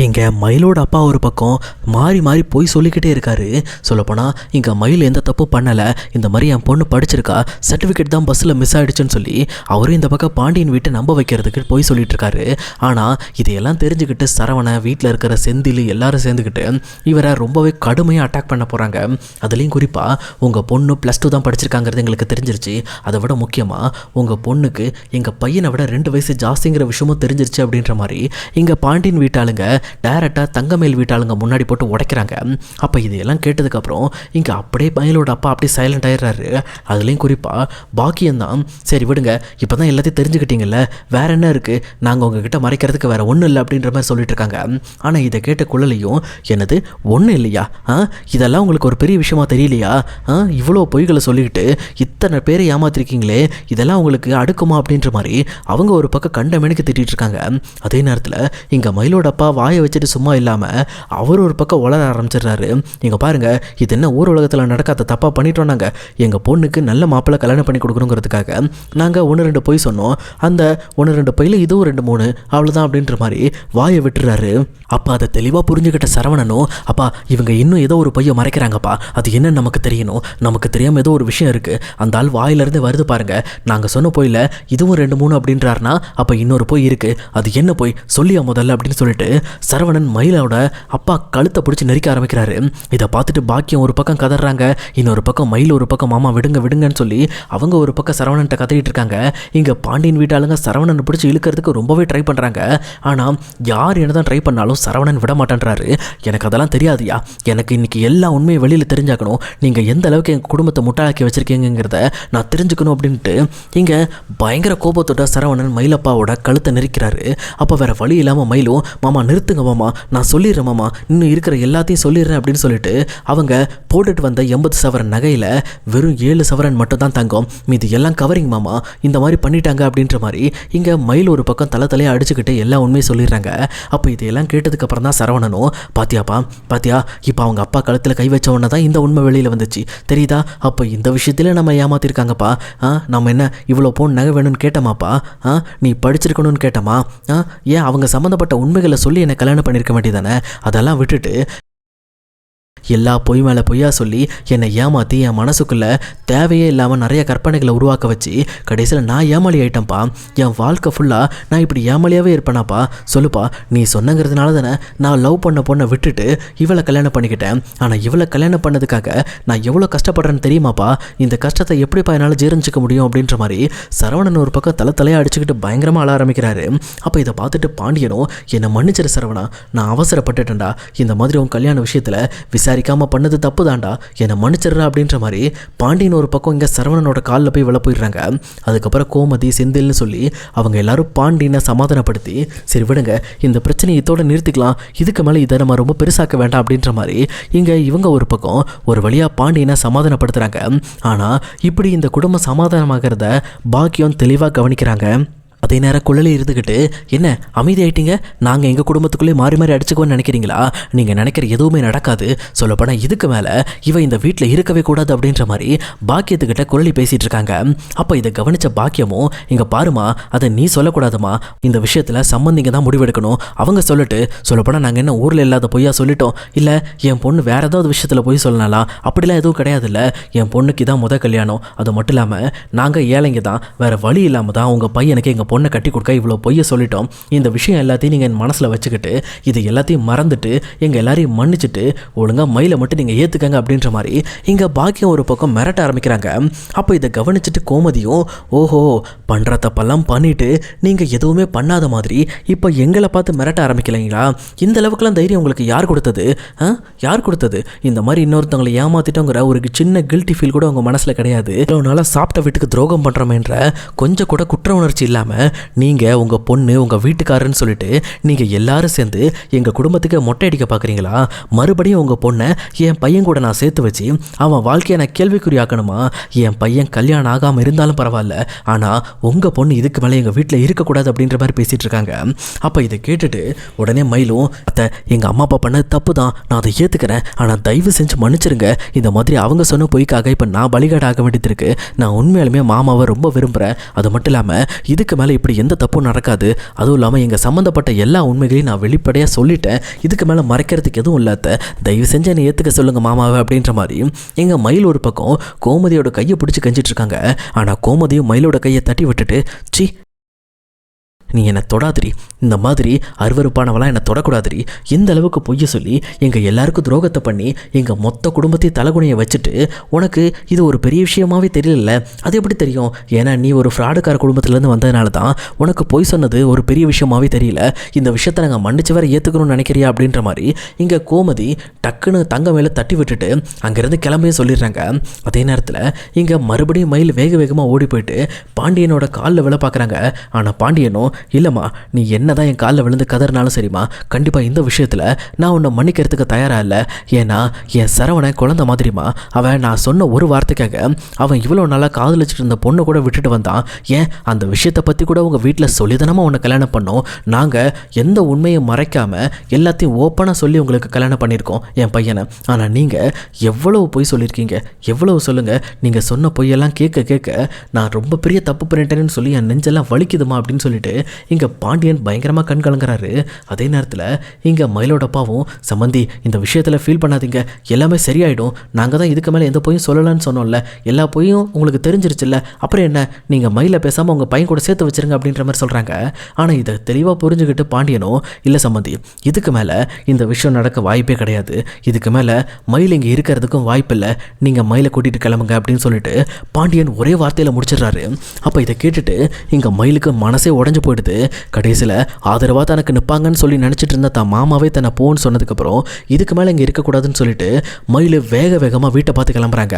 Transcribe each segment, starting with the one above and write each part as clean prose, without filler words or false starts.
இங்கே மயிலோட அப்பா ஒரு பக்கம் மாறி மாறி போய் சொல்லிக்கிட்டே இருக்காரு. சொல்லப்போனால் இங்கே மயில் எந்த தப்பும் பண்ணலை, இந்த மாதிரி என் பொண்ணு படிச்சிருக்கா, சர்டிஃபிகேட் தான் பஸ்ஸில் மிஸ் ஆகிடுச்சுன்னு சொல்லி அவரும் இந்த பக்கம் பாண்டியன் வீட்டை நம்ப வைக்கிறதுக்கு போய் சொல்லிட்டு இருக்காரு. ஆனால் இதையெல்லாம் தெரிஞ்சுக்கிட்டு சரவணை வீட்டில் இருக்கிற செந்தில் எல்லாரும் சேர்ந்துக்கிட்டு இவரை ரொம்பவே கடுமையாக அட்டாக் பண்ண போகிறாங்க. அதுலேயும் குறிப்பாக உங்கள் பொண்ணு +2 தான் படிச்சிருக்காங்கிறது எங்களுக்கு தெரிஞ்சிருச்சு, அதை விட முக்கியமாக உங்கள் பொண்ணுக்கு எங்கள் பையனை விட 2 வயசு ஜாஸ்திங்கிற விஷயமும் தெரிஞ்சிருச்சு அப்படின்ற மாதிரி இங்கே பாண்டியன் வீட்டாளுங்க டைரெக்டாக தங்கமேல் வீட்டாளுங்க முன்னாடி போட்டு உடைக்கிறாங்க. அப்போ இதையெல்லாம் கேட்டதுக்கப்புறம் இங்கே அப்படியே மயிலோட அப்பா அப்படியே சைலண்ட் ஆயிடுறாரு. அதுலேயும் குறிப்பாக பாக்கியம்தான், சரி விடுங்க, இப்போ தான் எல்லாத்தையும் தெரிஞ்சுக்கிட்டீங்கல்ல, வேற என்ன இருக்குது, நாங்கள் உங்ககிட்ட மறைக்கிறதுக்கு வேறு ஒன்றும் இல்லை அப்படின்ற மாதிரி சொல்லிட்டு இருக்காங்க. ஆனால் இதை கேட்ட குழலையும், என்னது ஒன்றும் இல்லையா, இதெல்லாம் உங்களுக்கு ஒரு பெரிய விஷயமா தெரியலையா, இவ்வளோ பொய்களை சொல்லிக்கிட்டு இத்தனை பேரை ஏமாத்திருக்கீங்களே, இதெல்லாம் உங்களுக்கு அடுக்குமா அப்படின்ற மாதிரி அவங்க ஒரு பக்கம் கண்டமேனுக்கு திட்டிகிட்டு இருக்காங்க. அதே நேரத்தில் இங்கே மயிலோட அப்பா வாயை வச்சுட்டு சும்மா இல்லாமல் அவர் ஒரு பக்கம் உளர ஆரம்பிச்சிடுறாரு. இங்கே பாருங்கள், இது என்ன ஊர் உலகத்தில் நடக்காத தப்பாக பண்ணிட்டோம், நாங்கள் எங்கள் பொண்ணுக்கு நல்ல மாப்பிள்ளை கல்யாணம் பண்ணி கொடுக்கணுங்கிறதுக்காக நாங்கள் 1-2 பொய் சொன்னோம், அந்த 1-2 பொய்யில் இதுவும் 2-3 அவ்வளோதான் அப்படின்ற மாதிரி வாயை விட்டுறாரு. அப்போ அதை தெளிவாக புரிஞ்சுக்கிட்ட சரவணனும், அப்பா இவங்க இன்னும் ஏதோ ஒரு பொய்யை மறைக்கிறாங்கப்பா, அது என்னன்னு நமக்கு தெரியணும், நமக்கு தெரியாமல் ஏதோ ஒரு விஷயம் இருக்குது, அந்த ஆள் வாயிலிருந்து வருது பாருங்கள், நாங்கள் சொன்ன பொய்யில் இதுவும் 2-3 அப்படின்றாருனா அப்போ இன்னொரு பொய் இருக்குது, அது என்ன பொய் சொல்லியா முதல்ல அப்படின்னு சொல்லிட்டு சரவணன் மயிலோட அப்பா கழுத்தை பிடிச்சி நெரிக்க ஆரம்பிக்கிறாரு. இதை பார்த்துட்டு பாக்கியம் ஒரு பக்கம் கதறாங்க, இன்னொரு பக்கம் மயில் ஒரு பக்கம் மாமா விடுங்க விடுங்கன்னு சொல்லி அவங்க ஒரு பக்கம் சரவணன்ட்ட கத்திட்டு இருக்காங்க. இங்கே பாண்டியன் வீட்டாளுங்க சரவணன் பிடிச்சி இழுக்கிறதுக்கு ரொம்பவே ட்ரை பண்ணுறாங்க. ஆனால் யார் என்னதான் ட்ரை பண்ணாலும் சரவணன் விட மாட்டேன்றாரு. எனக்கு அதெல்லாம் தெரியாதுயா, எனக்கு இன்னைக்கு எல்லா உண்மையை வெளியில் தெரிஞ்சாக்கணும், நீங்கள் எந்த அளவுக்கு எங்கள் குடும்பத்தை முட்டாளாக்கி வச்சிருக்கீங்கிறத நான் தெரிஞ்சுக்கணும் அப்படின்ட்டு இங்கே பயங்கர கோபத்தோட சரவணன் மயிலப்பாவோட கழுத்தை நெரிக்கிறாரு. அப்போ வேற வழி இல்லாமல் மயிலும், மாமா நிறுத்துங்க மாமா, நான் சொல்லிடுறேன் மாமா, இன்னும் இருக்கிற எல்லாத்தையும் சொல்லிடுறேன் அப்படின்னு சொல்லிட்டு அவங்க போட்டுட்டு வந்த 80 சவரன் நகையில் வெறும் 7 சவரன் மட்டும் தான் தங்கம், மீது எல்லாம் கவரிங் மாமா, இந்த மாதிரி பண்ணிட்டாங்க அப்படின்ற மாதிரி இங்கே மயில் ஒரு பக்கம் தலையாக அடிச்சுக்கிட்டு எல்லா உண்மையும் சொல்லிடுறாங்க. அப்போ இதையெல்லாம் கேட்டதுக்கப்புறம் தான் சரவணனும், பாத்தியா இப்போ அவங்க அப்பா கழுத்தில் கை வச்ச உடனே தான் இந்த உண்மை வெளியில் வந்துச்சு தெரியுதா, அப்போ இந்த விஷயத்தில் நம்ம ஏமாத்திருக்காங்கப்பா, நம்ம என்ன இவ்வளோ போன் நகை வேணும்னு கேட்டோமாப்பா, நீ படிச்சிருக்கணும்னு கேட்டோமா, ஏன் அவங்க சம்மந்தப்பட்ட உண்மைகளை சொல்லி என்னை கல்யாணம் பண்ணியிருக்க வேண்டியதானே, அதெல்லாம் விட்டுட்டு எல்லா பொய் மேலே பொய்யா சொல்லி என்னை ஏமாற்றி என் மனசுக்குள்ளே தேவையே இல்லாமல் நிறைய கற்பனைகளை உருவாக்க வச்சு கடைசியில் நான் ஏமாளி ஆகிட்டேன்ப்பா, என் வாழ்க்கை ஃபுல்லாக நான் இப்படி ஏமாளியாகவே இருப்பேனாப்பா, சொல்லுப்பா, நீ சொன்னங்கிறதுனால தானே நான் லவ் பண்ண பொண்ணை விட்டுட்டு இவளை கல்யாணம் பண்ணிக்கிட்டேன், ஆனால் இவளை கல்யாணம் பண்ணதுக்காக நான் எவ்வளோ கஷ்டப்படுறேன்னு தெரியுமாப்பா, இந்த கஷ்டத்தை எப்படிப்பா என்னால் ஜீரணிச்சிக்க முடியும் அப்படின்ற மாதிரி சரவணன் ஒரு பக்கம் தலையாக அடிச்சுக்கிட்டு பயங்கரமாக அழ ஆரம்பிக்கிறாரு. அப்போ இதை பார்த்துட்டு பாண்டியனும், என்னை மன்னிச்சிரு சரவணா, நான் அவசரப்பட்டுட்டேன்டா, இந்த மாதிரி உன் கல்யாண விஷயத்தில் விசாரிக்காமல் பண்ணது தப்பு தாண்டா, என்னை மன்னிச்சிடுறா அப்படின்ற மாதிரி பாண்டியன் ஒரு பக்கம் இங்கே சரவணனோட காலில் போய் விழ போயிடுறாங்க. அதுக்கப்புறம் கோமதி செந்தில்னு சொல்லி அவங்க எல்லாரும் பாண்டியனை சமாதானப்படுத்தி, சரி விடுங்க, இந்த பிரச்சனையை இதோட நிறுத்திக்கலாம், இதுக்கு மேலே இதை நம்ம ரொம்ப பெருசாக்க வேண்டாம் அப்படின்ற மாதிரி இங்கே இவங்க ஒரு பக்கம் ஒரு வழியாக பாண்டியனை சமாதானப்படுத்துகிறாங்க. ஆனால் இப்படி இந்த குடும்பம் சமாதானமாகிறத பாக்கியம் தெளிவாக கவனிக்கிறாங்க. அதே நேரம் குழலி இருந்துக்கிட்டு, என்ன அமைதி ஆகிட்டீங்க, நாங்கள் எங்கள் குடும்பத்துக்குள்ளே மாறி மாறி அடிச்சுக்கோன்னு நினைக்கிறீங்களா, நீங்கள் நினைக்கிற எதுவுமே நடக்காது, சொல்லப்போனால் இதுக்கு மேலே இவ இந்த வீட்டில் இருக்கவே கூடாது அப்படின்ற மாதிரி பாக்கியத்துக்கிட்ட குழலி பேசிகிட்டு இருக்காங்க. அப்போ இதை கவனித்த பாக்கியமும், இங்கே பாருமா, அதை நீ சொல்லக்கூடாதுமா, இந்த விஷயத்தில் சம்பந்திங்க தான் முடிவெடுக்கணும், அவங்க சொல்லட்டு, சொல்லப்போனால் நாங்கள் என்ன ஊரில் இல்லாத பொய்யா சொல்லிட்டோம், இல்லை என் பொண்ணு வேறு ஏதாவது விஷயத்தில் போய் சொல்லலாம், அப்படிலாம் எதுவும் கிடையாதுல்ல, என் பொண்ணுக்கு தான் முதல் கல்யாணம், அது மட்டும் இல்லாமல் நாங்கள் ஏழைங்க தான், வேறு வழி இல்லாமல் தான் உங்கள் பையனுக்கு எங்கள் பொண்ணை கட்டி கொடுக்க இவ்வளோ பொய்ய சொல்லிட்டோம், இந்த விஷயம் எல்லாத்தையும் நீங்கள் என் மனசில் வச்சுக்கிட்டு இது எல்லாத்தையும் மறந்துட்டு எங்கள் எல்லாரையும் மன்னிச்சுட்டு ஒழுங்காக மயிலை மட்டும் நீங்கள் ஏற்றுக்கங்க அப்படின்ற மாதிரி இங்கே பாக்கியம் ஒரு பக்கம் மிரட்ட ஆரம்பிக்கிறாங்க. அப்போ இதை கவனிச்சுட்டு கோமதியும், ஓஹோ பண்ணுற தப்பெல்லாம் பண்ணிவிட்டு நீங்கள் எதுவுமே பண்ணாத மாதிரி இப்போ எங்களை பார்த்து மிரட்ட ஆரம்பிக்கலைங்களா, இந்த அளவுக்குலாம் தைரியம் உங்களுக்கு யார் கொடுத்தது, யார் கொடுத்தது, இந்த மாதிரி இன்னொருத்தவங்களை ஏமாற்றிட்டோங்கிற ஒரு சின்ன கில்ட்டி ஃபீல் கூட உங்கள் மனசில் கிடையாது, இவ்வளோ நாளாக சாப்பிட்ட வீட்டுக்கு துரோகம் பண்ணுறோமேன்ற கொஞ்சம் கூட குற்ற உணர்ச்சி இல்லாமல் நீங்கள் உங்கள் பொண்ணு உங்கள் வீட்டுக்காரன்னு சொல்லிட்டு நீங்கள் எல்லாரும் சேர்ந்து எங்கள் குடும்பத்துக்கு மொட்டை அடிக்க பார்க்குறீங்களா, மறுபடியும் உங்கள் பொண்ணை என் பையன் கூட நான் சேர்த்து வச்சு அவன் வாழ்க்கையை நான் கேள்விக்குறி ஆக்கணுமா, என் பையன் கல்யாணம் ஆகாமல் இருந்தாலும் பரவாயில்ல, ஆனால் உங்கள் பொண்ணு இதுக்கு மேலே எங்கள் வீட்டில் இருக்கக்கூடாது அப்படின்ற மாதிரி பேசிகிட்டு இருக்காங்க. அப்போ இதை கேட்டுட்டு உடனே மயிலும், அத்தை எங்கள் அம்மா அப்பா பண்ணது தப்பு தான், நான் அதை ஏற்றுக்கிறேன், ஆனால் தயவு செஞ்சு மன்னிச்சிருங்க, இந்த மாதிரி அவங்க சொன்ன பொய்க்காக இப்போ நான் பலிகாடு ஆக வேண்டியது இருக்குது, நான் உண்மையாலுமே மாமாவை ரொம்ப விரும்புகிறேன், அது மட்டும் இல்லாமல் இதுக்கு மேலே இனிமேல் இப்படி எந்த தப்பும் நடக்காது, அதுவும் இல்லாமல் எங்கள் சம்மந்தப்பட்ட எல்லா உண்மைகளையும் நான் வெளிப்படையாக சொல்லிட்டேன், இதுக்கு மேலே மறைக்கிறதுக்கு எதுவும் இல்லாத, தயவு செஞ்சு என்னை ஏற்றுக்க சொல்லுங்கள் மாமாவை அப்படின்ற மாதிரி எங்கள் மயில் ஒரு பக்கம் கோமதியோட கையை பிடிச்சி கஞ்சிட்டு இருக்காங்க. ஆனால் கோமதியும் மயிலோட கையை தட்டி விட்டுட்டு, சி நீ என்னை தொடாதிரி, இந்த மாதிரி அருவருப்பானவெல்லாம் என்னை தொடக்கூடாதிரி, இந்த அளவுக்கு பொய்ய சொல்லி எங்கள் எல்லாருக்கும் துரோகத்தை பண்ணி எங்கள் மொத்த குடும்பத்தையும் தலைகுனியை வச்சுட்டு உனக்கு இது ஒரு பெரிய விஷயமாவே தெரியல, அது எப்படி தெரியும், ஏன்னா நீ ஒரு ஃப்ராடுக்கார குடும்பத்துலேருந்து வந்ததுனால தான் உனக்கு பொய் சொன்னது ஒரு பெரிய விஷயமாவே தெரியல, இந்த விஷயத்தை நாங்கள் மன்னிச்சு வேற ஏற்றுக்கணும்னு நினைக்கிறியா அப்படின்ற மாதிரி இங்கே கோமதி டக்குன்னு தங்க மேலே தட்டி விட்டுட்டு அங்கேருந்து கிளம்பியே சொல்லிடுறாங்க. அதே நேரத்தில் இங்கே மறுபடியும் மயில் வேக வேகமாக ஓடி போயிட்டு பாண்டியனோட காலில் விழ பார்க்குறாங்க. ஆனால் பாண்டியனும், இல்லைம்மா நீ என்ன தான் என் காலில் விழுந்து கதறினாலும் சரிம்மா, கண்டிப்பாக இந்த விஷயத்தில் நான் உன்னை மன்னிக்கிறதுக்கு தயாராக இல்லை, ஏன்னா என் சரவணை குழந்தை மாதிரிமா, அவன் நான் சொன்ன ஒரு வார்த்தைக்காக அவன் இவ்வளோ நாளாக காதலிச்சுட்டு இருந்த பொண்ணை கூட விட்டுட்டு வந்தான், ஏன் அந்த விஷயத்தை பற்றி கூட உங்கள் வீட்டில் சொல்லிதானமாக உன்னை கல்யாணம் பண்ணோம், நாங்கள் எந்த உண்மையை மறைக்காமல் எல்லாத்தையும் ஓப்பனாக சொல்லி உங்களுக்கு கல்யாணம் பண்ணியிருக்கோம் என் பையனை, ஆனால் நீங்கள் எவ்வளவு பொய் சொல்லியிருக்கீங்க, எவ்வளவு சொல்லுங்கள், நீங்கள் சொன்ன பொய்யெல்லாம் கேட்க கேட்க நான் ரொம்ப பெரிய தப்பு பண்ணிட்டேன்னு சொல்லி என் நெஞ்செல்லாம் வலிக்குதுமா அப்படின்னு சொல்லிட்டு இங்கே பாண்டியன் பயங்கரமாக கண் கலங்குறாரு. அதே நேரத்தில் இங்கே மயிலோட அப்பாவும், சம்மந்தி இந்த விஷயத்தில் ஃபீல் பண்ணாதீங்க, எல்லாமே சரியாயிடும், நாங்கள் தான் இதுக்கு மேலே எந்த பொய்யும் சொல்லலான்னு சொன்னோம்ல, எல்லா பொய்யும் உங்களுக்கு தெரிஞ்சிருச்சுல்ல, அப்புறம் என்ன, நீங்கள் மயிலை பேசாமல் உங்கள் பையன் கூட சேர்த்து வச்சுருங்க அப்படின்ற மாதிரி சொல்கிறாங்க. ஆனால் இதை தெளிவாக புரிஞ்சுக்கிட்டு பாண்டியனும், இல்லை சம்மந்தி இதுக்கு மேலே இந்த விஷயம் நடக்க வாய்ப்பே கிடையாது, இதுக்கு மேலே மயில் இங்கே இருக்கிறதுக்கும் வாய்ப்பில்லை, நீங்கள் மயிலை கூட்டிகிட்டு கிளம்புங்க அப்படின்னு சொல்லிட்டு பாண்டியன் ஒரே வார்த்தையில் முடிச்சிடுறாரு. அப்போ இதை கேட்டுட்டு இங்கே மயிலுக்கு மனசே உடஞ்சு போயிடுது. கடைசியில் ஆதரவாக தனக்கு நிற்பாங்கன்னு சொல்லி நினச்சிட்டு இருந்த தான் மாமாவே தன்னை போன்னு சொன்னதுக்கப்புறம் இதுக்கு மேலே இங்கே இருக்கக்கூடாதுன்னு சொல்லிட்டு மயில் வேக வேகமாக வீட்டை பார்த்து கிளம்புறாங்க.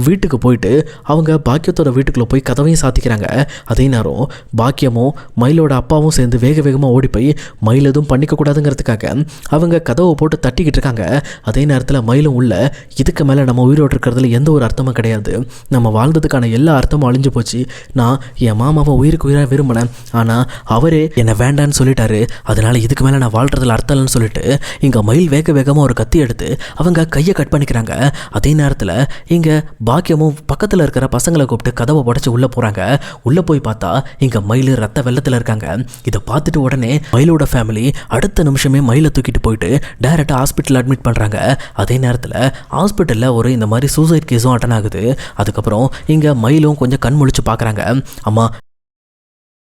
வீட்டுக்கு போயிட்டு அவங்க பாக்கியத்தோட வீட்டுக்குள்ளே போய் கதவையும் சாத்திக்கிறாங்க. அதே நேரம் பாக்கியமும் மயிலோட அப்பாவும் சேர்ந்து வேக வேகமாக ஓடி போய் மயில் எதுவும் பண்ணிக்கக்கூடாதுங்கிறதுக்காக அவங்க கதவை போட்டு தட்டிக்கிட்டு இருக்காங்க. அதே நேரத்தில் மயிலும் உள்ள, இதுக்கு மேலே நம்ம உயிரோடு இருக்கிறதுல எந்த ஒரு அர்த்தமும் கிடையாது, நம்ம வாழ்ந்ததுக்கான எல்லா அர்த்தமும் அழிஞ்சு போச்சு, நான் என் மாமாவை உயிருக்கு உயிராக விரும்பினேன், ஆனால் அவரே என்னை வேண்டான்னு சொல்லிட்டாரு, அதனால் இதுக்கு மேலே நான் வாழ்கிறதுல அர்த்தம் இல்லைன்னு சொல்லிட்டு இங்கே மயில் வேக வேகமாக ஒரு கத்தி எடுத்து அவங்க கையை கட் பண்ணிக்கிறாங்க. அதே நேரத்தில் இங்கே பாக்கியமும் பக்கத்தில் இருக்கிற பசங்களை கூப்பிட்டு கதவை உடச்சி உள்ளே போகிறாங்க. உள்ளே போய் பார்த்தா இங்கே மயில் ரத்த வெள்ளத்தில் இருக்காங்க. இதை பார்த்துட்டு உடனே மயிலோட ஃபேமிலி அடுத்த நிமிஷமே மயிலை தூக்கிட்டு போயிட்டு டைரெக்டாக ஹாஸ்பிட்டல் அட்மிட் பண்ணுறாங்க. அதே நேரத்தில் ஹாஸ்பிட்டலில் ஒரு இந்த மாதிரி சூசைட் கேஸும் அட்டன் ஆகுது. அதுக்கப்புறம் இங்கே மயிலும் கொஞ்சம் கண் முழிச்சு பார்க்குறாங்க. அம்மா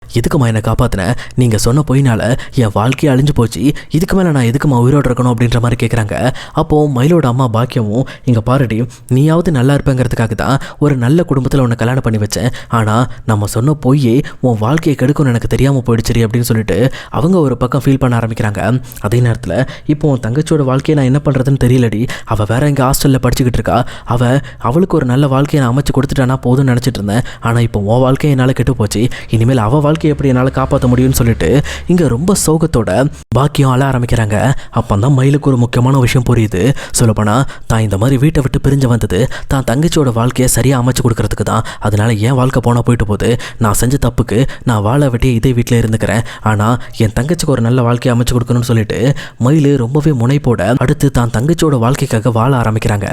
எதுக்குமா என்னை காப்பாற்றினேன், நீங்கள் சொன்ன பொய்னால என் வாழ்க்கையை அழிஞ்சு போச்சு, இதுக்கு மேலே நான் எதுக்குமா உயிரோடு இருக்கணும் அப்படின்ற மாதிரி கேட்குறாங்க. அப்போது மயிலோட அம்மா பாக்கியமும், இங்கே பாருடி நீயாவது நல்லா இருப்பேங்கிறதுக்காக தான் ஒரு நல்ல குடும்பத்தில் உன்னை கல்யாணம் பண்ணி வச்சேன், ஆனால் நம்ம சொன்ன பொய்யே உன் வாழ்க்கையை கெடுக்கும்னு எனக்கு தெரியாமல் போயிடுச்சு அப்படின்னு சொல்லிட்டு அவங்க ஒரு பக்கம் ஃபீல் பண்ண ஆரம்பிக்கிறாங்க. அதே நேரத்தில் இப்போ உன் தங்கச்சியோட வாழ்க்கையை நான் என்ன பண்ணுறதுன்னு தெரியலடி, அவள் வேற எங்கள் ஹாஸ்டலில் படிச்சுக்கிட்டு இருக்கா, அவளுக்கு ஒரு நல்ல வாழ்க்கையை நான் அமைச்சு கொடுத்துட்டானா போதும்னு நினச்சிட்டு இருந்தேன், ஆனால் இப்போ உன் வாழ்க்கையை என்னால் கெட்டு போச்சு, இனிமேல் அவள் வாழ்க்கை எப்படி என்னால் காப்பாற்ற முடியும்னு சொல்லிட்டு இங்கே ரொம்ப சோகத்தோட பாக்கியம் அழ ஆரம்பிக்கிறாங்க. அப்போ தான் மயிலுக்கு ஒரு முக்கியமான விஷயம் புரியுது. சொல்லப்போனால் தான் இந்த மாதிரி வீட்டை விட்டு பிரிஞ்சு வந்தது தான் தங்கச்சியோட வாழ்க்கையை சரியாக அமைச்சு கொடுக்கறதுக்கு தான், அதனால என் வாழ்க்கை போனால் போயிட்டு போகுது, நான் செஞ்ச தப்புக்கு நான் வாழ வெட்டி இதே வீட்டில் இருந்துக்கிறேன், ஆனால் என் தங்கச்சிக்கு ஒரு நல்ல வாழ்க்கையை அமைச்சு கொடுக்கணும்னு சொல்லிட்டு மயில் ரொம்பவே முனைப்போட அடுத்து தான் தங்கச்சியோட வாழ்க்கைக்காக வாழ ஆரம்பிக்கிறாங்க.